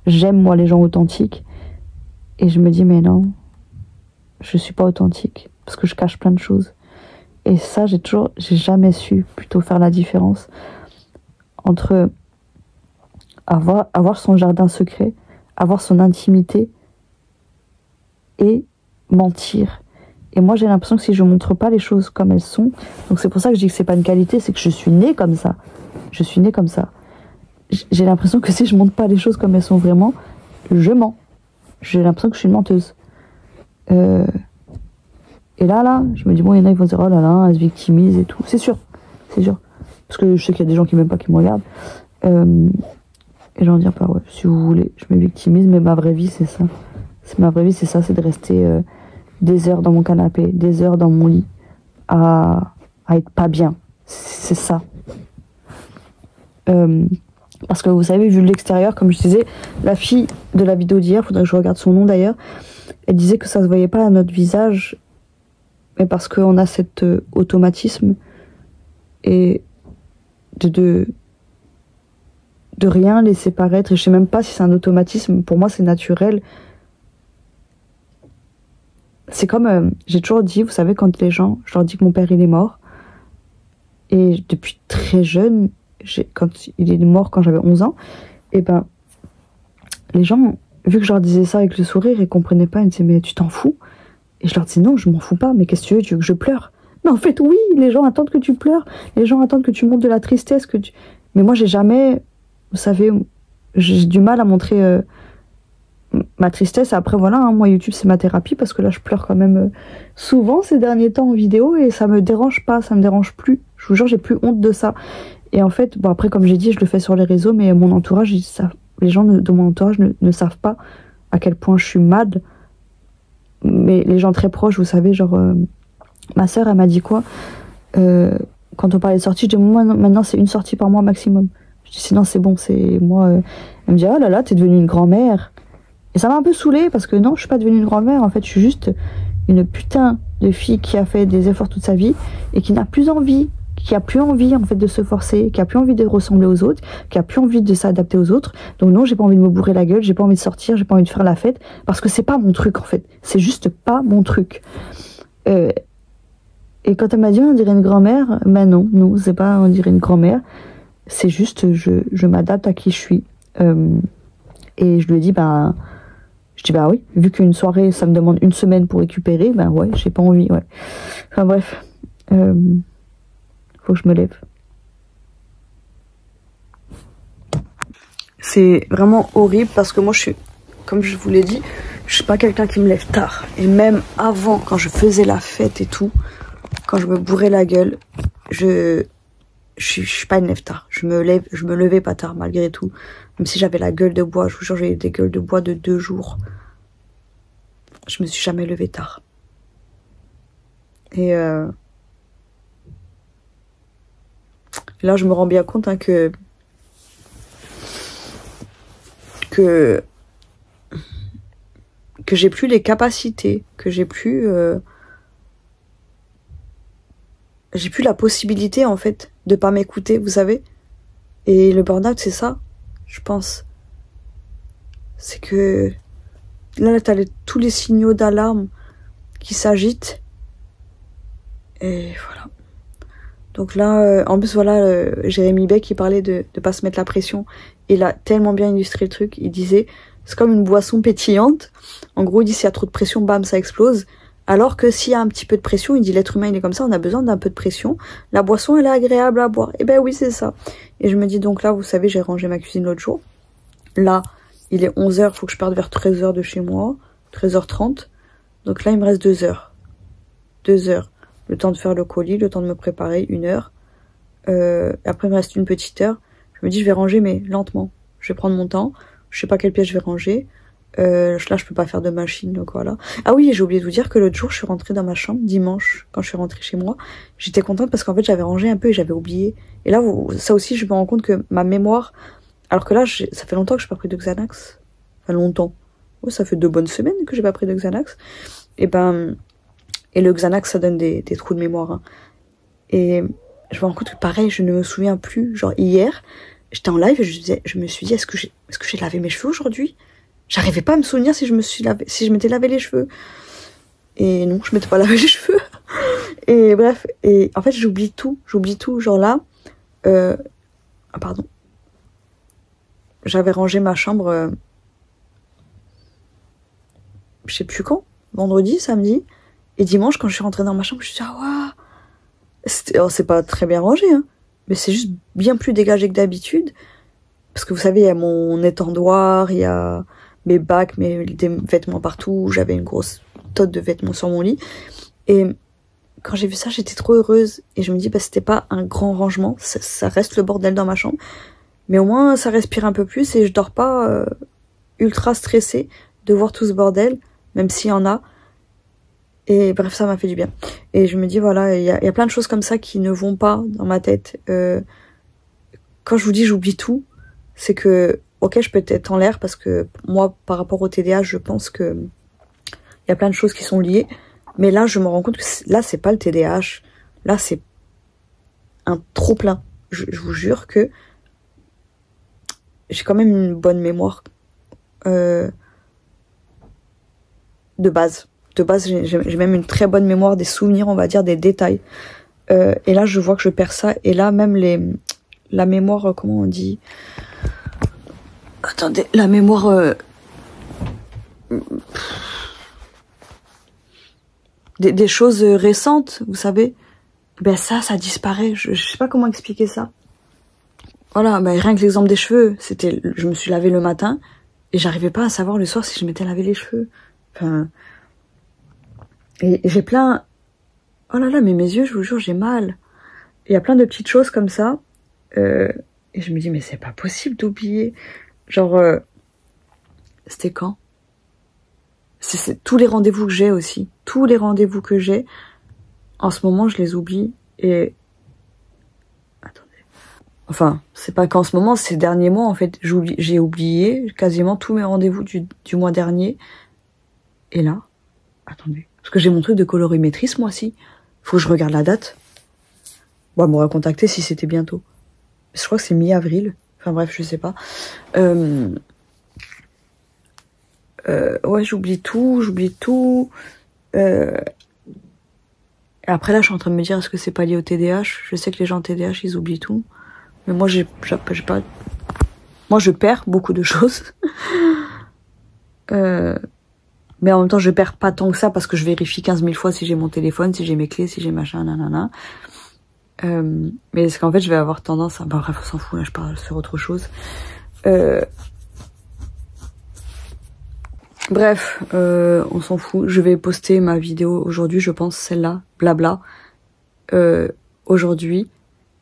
J'aime, moi, les gens authentiques. Et je me dis, mais non, je suis pas authentique. Parce que je cache plein de choses. Et ça, j'ai jamais su plutôt faire la différence entre avoir son jardin secret, avoir son intimité et mentir. Et moi, j'ai l'impression que si je montre pas les choses comme elles sont, donc c'est pour ça que je dis que c'est pas une qualité, c'est que je suis née comme ça. Je suis née comme ça. J'ai l'impression que si je montre pas les choses comme elles sont vraiment, je mens. J'ai l'impression que je suis une menteuse. Et là, je me dis, bon, il y en a, ils vont dire, oh là là, elle se victimise et tout. C'est sûr, c'est sûr. Parce que je sais qu'il y a des gens qui m'aiment pas, qui me regardent. Et j'en dis, bah ouais, si vous voulez, je me victimise, mais ma vraie vie, c'est ça. Ma vraie vie, c'est ça, c'est de rester des heures dans mon canapé, des heures dans mon lit, à être pas bien. C'est ça. Parce que vous savez, vu de l'extérieur, comme je disais, la fille de la vidéo d'hier, faudrait que je regarde son nom d'ailleurs, elle disait que ça se voyait pas à notre visage, mais parce qu'on a cet automatisme et de rien laisser paraître. Et je sais même pas si c'est un automatisme, pour moi c'est naturel. C'est comme, j'ai toujours dit, vous savez, quand les gens, je leur dis que mon père il est mort, et depuis très jeune, quand il est mort quand j'avais 11 ans, et ben les gens, vu que je leur disais ça avec le sourire, ils comprenaient pas, ils me disaient mais tu t'en fous? Et je leur disais non, je m'en fous pas, mais qu'est-ce que tu veux que je pleure? Mais en fait oui, les gens attendent que tu pleures, les gens attendent que tu montres de la tristesse, mais moi j'ai jamais, vous savez, j'ai du mal à montrer ma tristesse. Après voilà, hein, moi YouTube c'est ma thérapie, parce que là je pleure quand même souvent ces derniers temps en vidéo, et ça me dérange pas, ça me dérange plus, je vous jure, j'ai plus honte de ça. Et en fait, bon après comme j'ai dit, je le fais sur les réseaux, mais mon entourage, les gens de mon entourage ne savent pas à quel point je suis mad. Mais les gens très proches, vous savez, genre ma sœur, elle m'a dit quoi quand on parlait de sortie, je dis moi maintenant c'est une sortie par mois maximum. Je dis sinon c'est bon, c'est moi. Elle me dit oh là là, t'es devenue une grand-mère. Et ça m'a un peu saoulée parce que non, je suis pas devenue une grand-mère. En fait, je suis juste une putain de fille qui a fait des efforts toute sa vie et qui n'a plus envie, qui a plus envie en fait de se forcer, qui a plus envie de ressembler aux autres, qui a plus envie de s'adapter aux autres. Donc non, j'ai pas envie de me bourrer la gueule, j'ai pas envie de sortir, j'ai pas envie de faire la fête parce que c'est pas mon truc en fait. C'est juste pas mon truc. Et quand elle m'a dit on dirait une grand-mère, ben non, c'est pas on dirait une grand-mère. C'est juste je m'adapte à qui je suis. Et je lui ai dit je dis bah oui, vu qu'une soirée ça me demande une semaine pour récupérer, ben ouais, j'ai pas envie, ouais. Enfin bref, faut que je me lève. C'est vraiment horrible parce que moi je suis, comme je vous l'ai dit, je suis pas quelqu'un qui me lève tard. Et même avant, quand je faisais la fête et tout, quand je me bourrais la gueule, je suis pas une lève tard. Je me levais pas tard malgré tout. Même si j'avais la gueule de bois, je vous jure, j'ai eu des gueules de bois de 2 jours. Je me suis jamais levée tard. Et là, je me rends bien compte hein, que j'ai plus les capacités, que j'ai plus la possibilité en fait de pas m'écouter, vous savez. Et le burn-out, c'est ça, je pense. C'est que là, t'as tous les signaux d'alarme qui s'agitent. Et voilà. Donc là, en plus voilà, Jérémy Beck il parlait de pas se mettre la pression. Il a tellement bien illustré le truc. Il disait, c'est comme une boisson pétillante. En gros, il dit s'il y a trop de pression, bam, ça explose. Alors que s'il y a un petit peu de pression, il dit l'être humain il est comme ça, on a besoin d'un peu de pression. La boisson elle est agréable à boire. Et ben oui c'est ça. Et je me dis donc là, vous savez, j'ai rangé ma cuisine l'autre jour. Là, il est 11h, faut que je parte vers 13h de chez moi. 13h30. Donc là, il me reste 2 heures. 2 heures. Le temps de faire le colis, le temps de me préparer, 1 heure. Après, il me reste une petite heure. Je me dis, je vais ranger, mais lentement. Je vais prendre mon temps. Je sais pas quelle pièce je vais ranger. Là, je peux pas faire de machine, donc voilà. Ah oui, j'ai oublié de vous dire que l'autre jour, je suis rentrée dans ma chambre, dimanche, quand je suis rentrée chez moi. J'étais contente parce qu'en fait, j'avais rangé un peu et j'avais oublié. Et là, ça aussi, je me rends compte que ma mémoire... Alors que là, ça fait longtemps que je n'ai pas pris de Xanax. Enfin, longtemps. Ouais, ça fait 2 bonnes semaines que j'ai pas pris de Xanax. Et le Xanax, ça donne des trous de mémoire. Hein. Et je me rends compte que pareil, je ne me souviens plus. Genre hier, j'étais en live et je me suis dit, est-ce que j'ai lavé mes cheveux aujourd'hui? J'arrivais pas à me souvenir si je m'étais lavé les cheveux. Et non, je m'étais pas lavé les cheveux. Et bref, et en fait, j'oublie tout. Genre là, pardon. J'avais rangé ma chambre, je sais plus quand, vendredi, samedi. Et dimanche, quand je suis rentrée dans ma chambre, je me suis dit, ah waouh! C'est pas très bien rangé, hein. Mais c'est juste bien plus dégagé que d'habitude. Parce que vous savez, il y a mon étendoir, il y a mes bacs, des vêtements partout. J'avais une grosse tonne de vêtements sur mon lit. Et quand j'ai vu ça, j'étais trop heureuse. Et je me dis, bah, c'était pas un grand rangement. Ça reste le bordel dans ma chambre. Mais au moins, ça respire un peu plus et je dors pas ultra stressée de voir tout ce bordel, même s'il y en a. Et bref, ça m'a fait du bien. Et je me dis, voilà, il y a plein de choses comme ça qui ne vont pas dans ma tête. Quand je vous dis j'oublie tout, c'est que, ok, je peux être en l'air parce que moi, par rapport au TDAH, je pense que il y a plein de choses qui sont liées. Mais là, je me rends compte que là, c'est pas le TDAH. Là, c'est un trop plein. Je vous jure que j'ai quand même une bonne mémoire de base. De base, j'ai même une très bonne mémoire des souvenirs, on va dire, des détails. Et là, je vois que je perds ça. Et là, même la mémoire, comment on dit? Attendez, la mémoire... des choses récentes, vous savez. Ben ça disparaît. Je sais pas comment expliquer ça. Voilà, ben rien que l'exemple des cheveux, je me suis lavé le matin et j'arrivais pas à savoir le soir si je m'étais lavé les cheveux. Enfin, et j'ai plein, oh là là, mais mes yeux, je vous jure, j'ai mal. Il y a plein de petites choses comme ça, et je me dis mais c'est pas possible d'oublier. Genre, c'était quand? C'est tous les rendez-vous que j'ai aussi, tous les rendez-vous que j'ai. En ce moment, je les oublie et enfin, c'est pas qu'en ce moment, ces derniers mois, en fait, j'ai oublié quasiment tous mes rendez-vous du mois dernier. Et là, attendez, parce que j'ai mon truc de colorimétrie ce mois-ci. Faut que je regarde la date. Bon, elle m'aurait contacté si c'était bientôt. Je crois que c'est mi-avril. Enfin bref, je sais pas. Ouais, j'oublie tout. Et après là, je suis en train de me dire, est-ce que c'est pas lié au TDAH? Je sais que les gens en TDAH, ils oublient tout. Mais moi, j'ai pas... Moi, je perds beaucoup de choses. Mais en même temps, je perds pas tant que ça parce que je vérifie 15 000 fois si j'ai mon téléphone, si j'ai mes clés, si j'ai machin, nanana. Mais c'est qu'en fait, je vais avoir tendance à... Bah bref, on s'en fout, là, je parle sur autre chose. Bref, on s'en fout. Je vais poster ma vidéo aujourd'hui, je pense, celle-là, blabla. Aujourd'hui.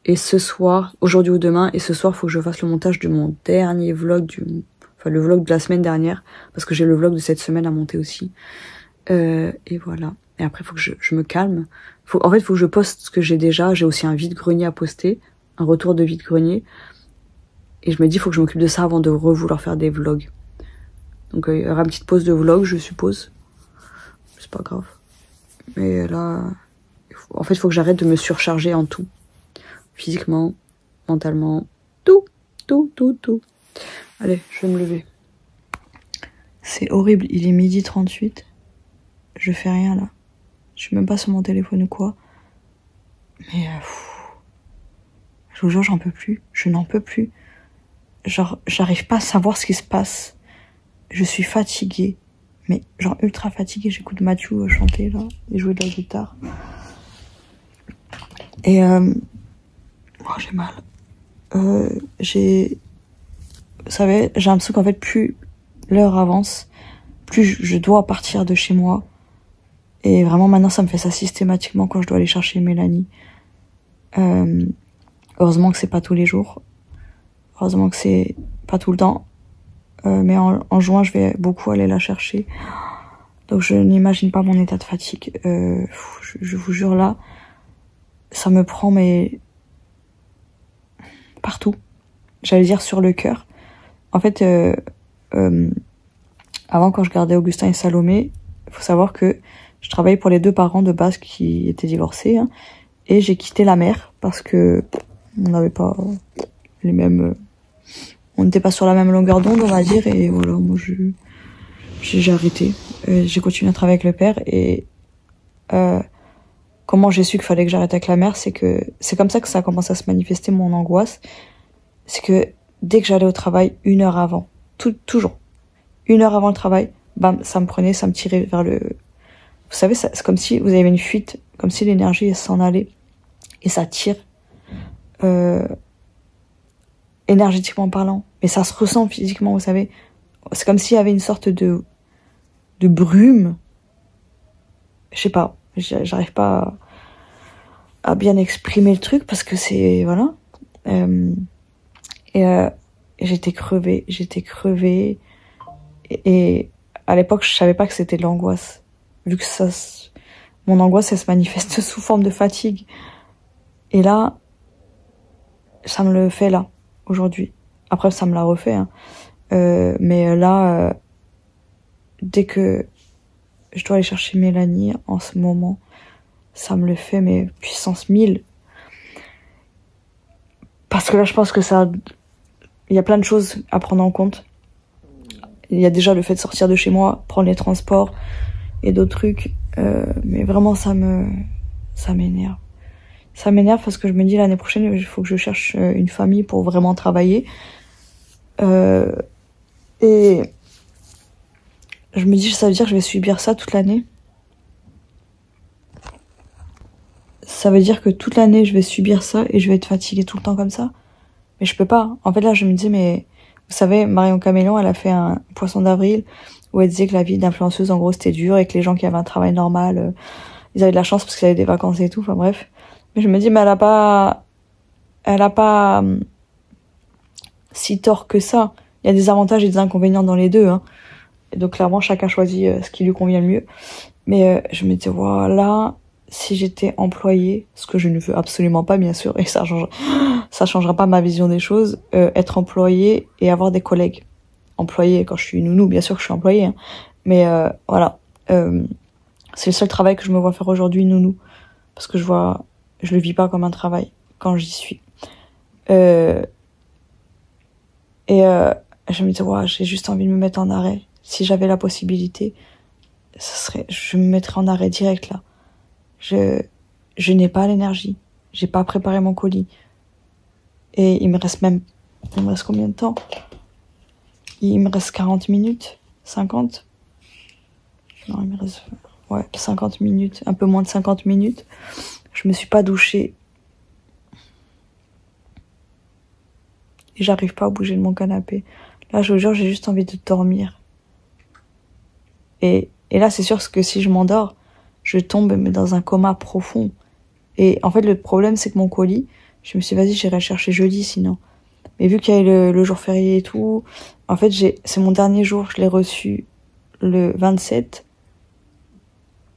Et ce soir, aujourd'hui ou demain, et ce soir, faut que je fasse le montage de mon dernier vlog, enfin le vlog de la semaine dernière, parce que j'ai le vlog de cette semaine à monter aussi. Et voilà. Et après, faut que je me calme. En fait, faut que je poste ce que j'ai déjà. J'ai aussi un vide-grenier à poster, un retour de vide-grenier. Et je me dis, faut que je m'occupe de ça avant de vouloir faire des vlogs. Donc il y aura une petite pause de vlog, je suppose. C'est pas grave. Mais là, en fait, il faut que j'arrête de me surcharger en tout. Physiquement, mentalement, tout. Allez, je vais me lever. C'est horrible, il est 12h38. Je fais rien là. Je suis même pas sur mon téléphone ou quoi. Mais Je vous jure, j'en peux plus. Je n'en peux plus. Genre, j'arrive pas à savoir ce qui se passe. Je suis fatiguée. Mais genre ultra fatiguée. J'écoute Mathieu chanter là et jouer de la guitare. Et oh, j'ai mal. Vous savez, j'ai l'impression qu'en fait, plus l'heure avance, plus je dois partir de chez moi. Et vraiment, maintenant, ça me fait ça systématiquement quand je dois aller chercher Mélanie. Heureusement que c'est pas tous les jours. Heureusement que c'est pas tout le temps. Mais en juin, je vais beaucoup aller la chercher. Donc, je n'imagine pas mon état de fatigue. Je vous jure, là, ça me prend, mais partout. J'allais dire sur le cœur. En fait, avant, quand je gardais Augustin et Salomé, il faut savoir que je travaillais pour les 2 parents de base qui étaient divorcés. Hein, et j'ai quitté la mère parce que on n'avait pas les mêmes... on n'était pas sur la même longueur d'onde, on va dire. Et voilà, moi, j'ai arrêté. J'ai continué à travailler avec le père. Et comment j'ai su qu'il fallait que j'arrête avec la mère, c'est que c'est comme ça que ça a commencé à se manifester, mon angoisse. C'est que dès que j'allais au travail, 1 heure avant, toujours, 1 heure avant le travail, bam, ça me prenait, ça me tirait vers le... Vous savez, c'est comme si vous avez une fuite, comme si l'énergie s'en allait. Et ça tire, énergétiquement parlant. Mais ça se ressent physiquement, vous savez. C'est comme s'il y avait une sorte de brume. Je sais pas, j'arrive pas à bien exprimer le truc parce que c'est... Voilà. J'étais crevée. Et à l'époque, je savais pas que c'était de l'angoisse. Vu que mon angoisse, elle se manifeste sous forme de fatigue. Et là, ça me le fait là, aujourd'hui. Après, ça me l'a refait. Hein. Mais là, dès que je dois aller chercher Mélanie en ce moment, ça me le fait, mais puissance 1000. Parce que là, je pense que ça... Il y a plein de choses à prendre en compte. Il y a déjà le fait de sortir de chez moi, prendre les transports et d'autres trucs. Mais vraiment, ça m'énerve. Ça m'énerve parce que je me dis l'année prochaine, il faut que je cherche une famille pour vraiment travailler. Et je me dis, ça veut dire que je vais subir ça toute l'année. Ça veut dire que toute l'année, je vais subir ça et je vais être fatiguée tout le temps comme ça. Mais je peux pas. En fait, là, je me dis, mais vous savez, Marion Caméléon, elle a fait un poisson d'avril où elle disait que la vie d'influenceuse, en gros, c'était dur et que les gens qui avaient un travail normal, ils avaient de la chance parce qu'ils avaient des vacances et tout. Enfin bref. Mais je me dis, mais elle a pas si tort que ça. Il y a des avantages et des inconvénients dans les deux. Hein. Et donc clairement, chacun choisit ce qui lui convient le mieux. Mais je me dis, voilà, si j'étais employée, ce que je ne veux absolument pas, bien sûr, et ça changera pas ma vision des choses, être employée et avoir des collègues. Employée, quand je suis nounou, bien sûr que je suis employée. Hein. Mais voilà, c'est le seul travail que je me vois faire aujourd'hui, nounou. Parce que je le vis pas comme un travail quand j'y suis. Je me dis, ouais, j'ai juste envie de me mettre en arrêt. Si j'avais la possibilité, je me mettrais en arrêt direct là. Je n'ai pas l'énergie. J'ai pas préparé mon colis. Et il me reste combien de temps? Il me reste 40 minutes? 50? Non, il me reste, 50 minutes. Un peu moins de 50 minutes. Je me suis pas douchée. Et j'arrive pas à bouger de mon canapé. Là, je vous jure, j'ai juste envie de dormir. Et là, c'est sûr que si je m'endors, je tombe dans un coma profond. Et en fait, le problème, c'est que mon colis, je me suis dit, vas-y, j'irai le chercher jeudi, sinon. Mais vu qu'il y a eu le jour férié et tout, en fait, c'est mon dernier jour, je l'ai reçu le 27.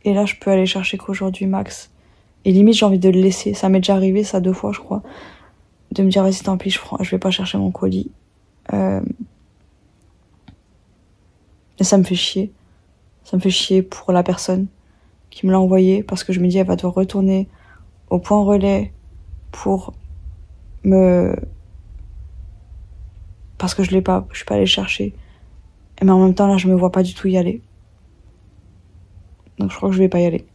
Et là, je peux aller chercher qu'aujourd'hui, max. Et limite, j'ai envie de le laisser. Ça m'est déjà arrivé, ça 2 fois, je crois. De me dire, vas-y, tant pis, je vais pas chercher mon colis. Et ça me fait chier. Ça me fait chier pour la personne qui me l'a envoyé, parce que je me dis, elle va devoir retourner au point relais pour parce que je suis pas allée le chercher. Mais en même temps, là, je me vois pas du tout y aller. Donc je crois que je vais pas y aller.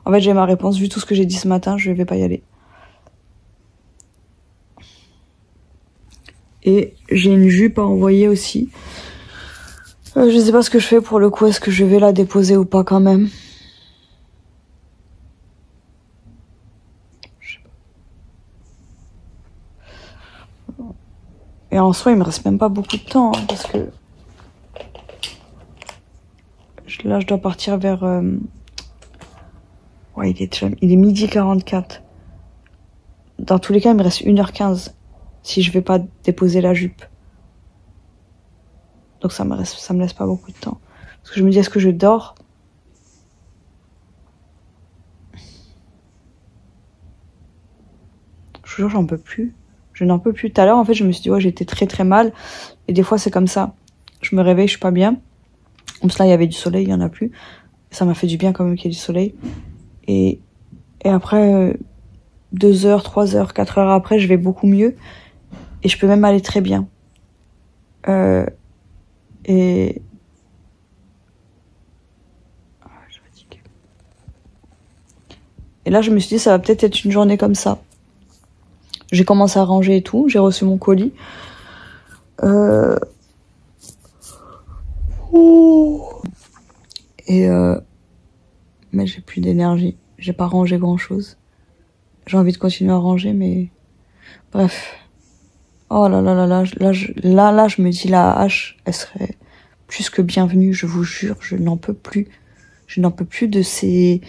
En fait, j'ai ma réponse, vu tout ce que j'ai dit ce matin, je vais pas y aller. Et j'ai une jupe à envoyer aussi. Je sais pas ce que je fais pour le coup. Est-ce que je vais la déposer ou pas quand même? Je sais pas. Et en soi, il me reste même pas beaucoup de temps hein, parce que là, je dois partir vers. Ouais, il est 12h44. Dans tous les cas, il me reste 1h15 si je vais pas déposer la jupe. Donc ça me laisse pas beaucoup de temps. Parce que je me dis, est-ce que je dors? Je vous jure, j'en peux plus. Je n'en peux plus. Tout à l'heure, en fait, je me suis dit, ouais, j'étais très très mal. Et des fois, c'est comme ça. Je me réveille, je suis pas bien. Comme ça, il y avait du soleil, il y en a plus. Ça m'a fait du bien quand même qu'il y ait du soleil. Et après, 2 heures, 3 heures, 4 heures après, je vais beaucoup mieux. Et je peux même aller très bien. Et... Ah, je suis fatiguée. Et là, je me suis dit, ça va peut-être être une journée comme ça. J'ai commencé à ranger et tout. J'ai reçu mon colis. Mais j'ai plus d'énergie. J'ai pas rangé grand-chose. J'ai envie de continuer à ranger, mais... Bref. Oh là là là là. Là, je me dis, la hache, elle serait plus que bienvenue. Je vous jure, je n'en peux plus. Je n'en peux plus de ces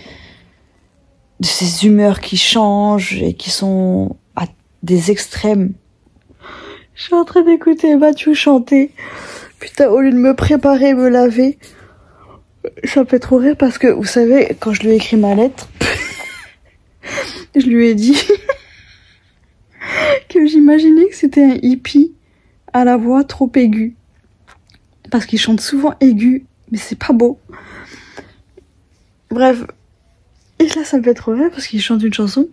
humeurs qui changent et qui sont à des extrêmes. Je suis en train d'écouter Mathieu chanter. Putain, au lieu de me préparer, me laver, ça me fait trop rire parce que, vous savez, quand je lui ai écrit ma lettre, je lui ai dit que j'imaginais que c'était un hippie à la voix trop aiguë. Parce qu'il chante souvent aigu, mais c'est pas beau. Bref. Et là, ça me fait trop rire parce qu'il chante une chanson.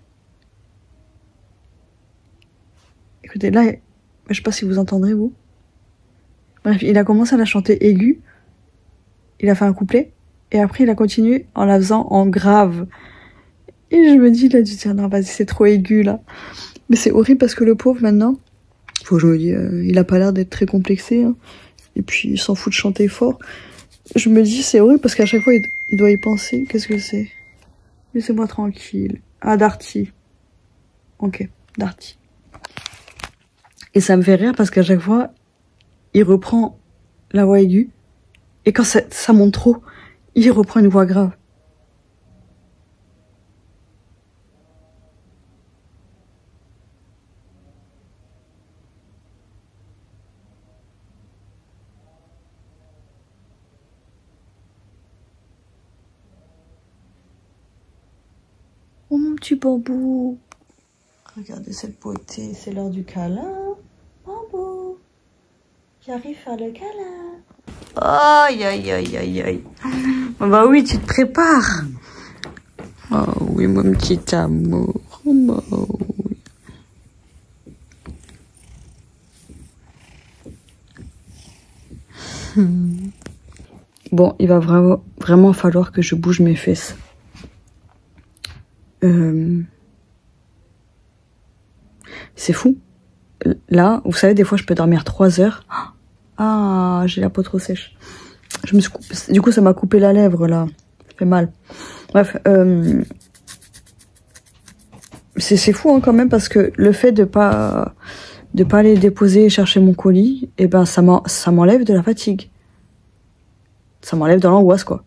Écoutez, là, je sais pas si vous entendrez, vous. Bref, il a commencé à la chanter aiguë. Il a fait un couplet. Et après, il a continué en la faisant en grave. Et je me dis, il a dû dire, non, vas-y, c'est trop aigu, là. Mais c'est horrible parce que le pauvre, maintenant, faut que je me dis, il a pas l'air d'être très complexé. Hein. Et puis, il s'en fout de chanter fort. Je me dis, c'est horrible parce qu'à chaque fois, il doit y penser. Qu'est-ce que c'est? Laissez-moi tranquille. Ah, Darty. Ok, Darty. Et ça me fait rire parce qu'à chaque fois, il reprend la voix aiguë. Et quand ça monte trop, il reprend une voix grave. Oh mon petit bambou. Regardez cette beauté, c'est l'heure du câlin. Bambou. J'arrive à faire le câlin. Aïe, aïe, aïe, aïe, aïe. Oh bah oui, tu te prépares. Oh oui, mon petit amour. Oh bah oui. Bon, il va vraiment falloir que je bouge mes fesses. C'est fou. Là, vous savez, des fois, je peux dormir 3 heures. Ah, j'ai la peau trop sèche. Je me suis coupé, du coup, ça m'a coupé la lèvre, là. Ça fait mal. Bref, c'est fou, hein, quand même, parce que le fait de pas aller déposer et chercher mon colis, eh ben, ça m'enlève de la fatigue. Ça m'enlève de l'angoisse, quoi.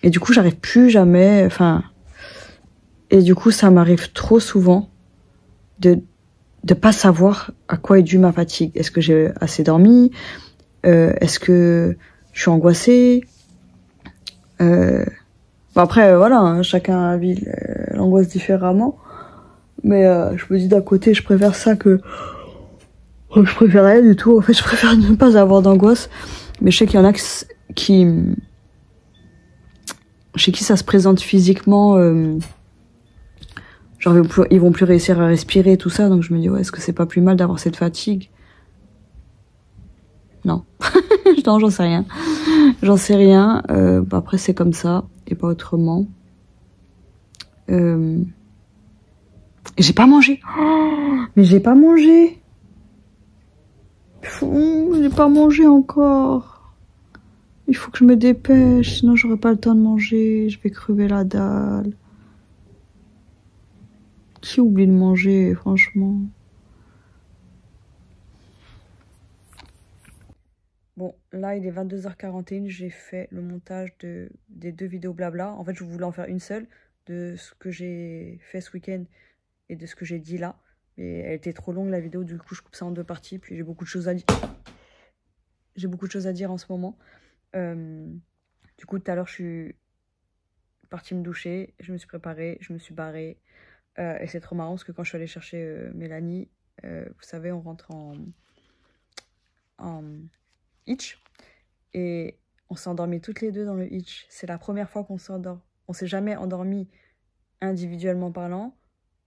Et du coup, j'arrive plus jamais, enfin... Et du coup, ça m'arrive trop souvent de pas savoir à quoi est due ma fatigue. Est-ce que j'ai assez dormi? Est-ce que je suis angoissée? Bon après, voilà, hein, chacun vit l'angoisse différemment. Mais je me dis d'un côté, je préfère ça que... Je préfère rien du tout. En fait, je préfère ne pas avoir d'angoisse. Mais je sais qu'il y en a chez qui ça se présente physiquement... genre, ils vont plus réussir à respirer, tout ça. Donc je me dis, ouais, est-ce que c'est pas plus mal d'avoir cette fatigue? Non. Non, j'en sais rien. J'en sais rien. Bah après, c'est comme ça. Et pas autrement. J'ai pas mangé. Oh, mais j'ai pas mangé. J'ai pas mangé encore. Il faut que je me dépêche, sinon j'aurai pas le temps de manger. Je vais crever la dalle. Qui oublie de manger, franchement? Bon, là, il est 22h41. J'ai fait le montage des 2 vidéos blabla. En fait, je voulais en faire une seule de ce que j'ai fait ce week-end et de ce que j'ai dit là. Mais elle était trop longue, la vidéo. Du coup, je coupe ça en 2 parties. Puis j'ai beaucoup de choses à dire. J'ai beaucoup de choses à dire en ce moment. Du coup, tout à l'heure, je suis partie me doucher. Je me suis préparée. Je me suis barrée. Et c'est trop marrant parce que quand je suis allée chercher Mélanie, vous savez, on rentre en hitch. Et on s'est endormis toutes les deux dans le hitch. C'est la première fois qu'on s'endort. On s'est jamais endormi individuellement parlant.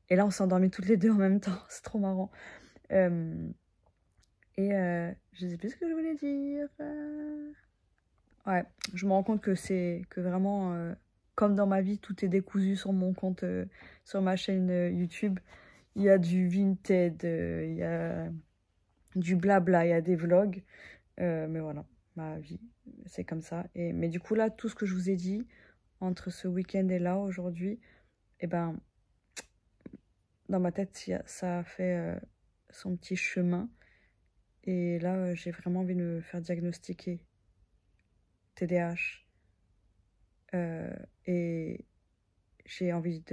Et là, on s'est endormis toutes les deux en même temps. C'est trop marrant. Je sais plus ce que je voulais dire. Ouais, je me rends compte que vraiment, comme dans ma vie, tout est décousu sur mon compte, sur ma chaîne YouTube. Il y a du Vinted, il y a du blabla, il y a des vlogs. Mais voilà, ma vie, c'est comme ça. Mais du coup, là, tout ce que je vous ai dit, entre ce week-end et là, aujourd'hui, eh ben, dans ma tête, ça a fait son petit chemin. Et là, j'ai vraiment envie de me faire diagnostiquer TDAH. Et j'ai envie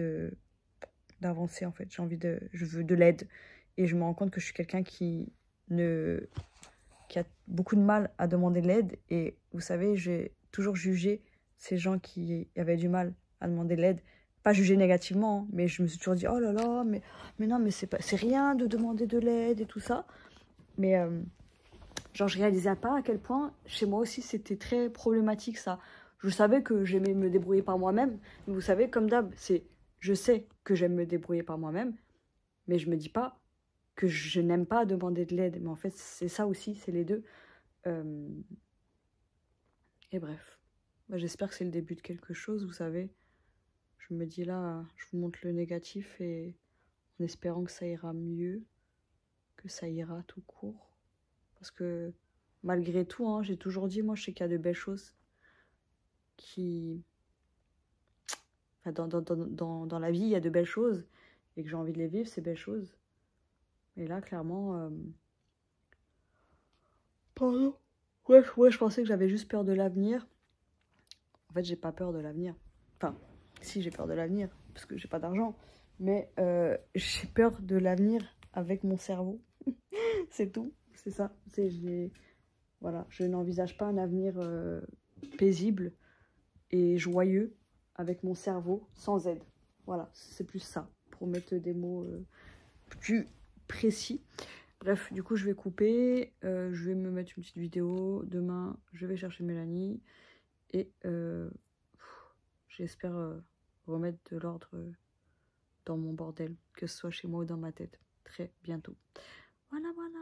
d'avancer, en fait. Je veux de l'aide. Et je me rends compte que je suis quelqu'un qui a beaucoup de mal à demander de l'aide. Et vous savez, j'ai toujours jugé ces gens qui avaient du mal à demander de l'aide. Pas jugé négativement, hein, mais je me suis toujours dit, oh là là, mais non, mais c'est rien de demander de l'aide et tout ça. Mais genre, je réalisais pas à quel point, chez moi aussi, c'était très problématique, ça. Je savais que j'aimais me débrouiller par moi-même. Mais vous savez, comme d'hab, je sais que j'aime me débrouiller par moi-même, mais je me dis pas que je n'aime pas demander de l'aide. Mais en fait, c'est ça aussi, c'est les deux. Et bref, bah, j'espère que c'est le début de quelque chose, vous savez. Je me dis là, je vous montre le négatif et en espérant que ça ira mieux, que ça ira tout court. Parce que malgré tout, hein, j'ai toujours dit, moi je sais qu'il y a de belles choses qui... Enfin, dans la vie, il y a de belles choses et que j'ai envie de les vivre, ces belles choses. Et là, clairement... Pardon. Ouais, je pensais que j'avais juste peur de l'avenir. En fait, j'ai pas peur de l'avenir. Enfin, si, j'ai peur de l'avenir, parce que j'ai pas d'argent. Mais j'ai peur de l'avenir avec mon cerveau. C'est tout, c'est ça. Voilà, je n'envisage pas un avenir paisible et joyeux avec mon cerveau sans aide. Voilà, c'est plus ça, pour mettre des mots plus précis. Bref, du coup, je vais couper. Je vais me mettre une petite vidéo. Demain, je vais chercher Mélanie. Et j'espère remettre de l'ordre dans mon bordel, que ce soit chez moi ou dans ma tête, très bientôt. Voilà, voilà.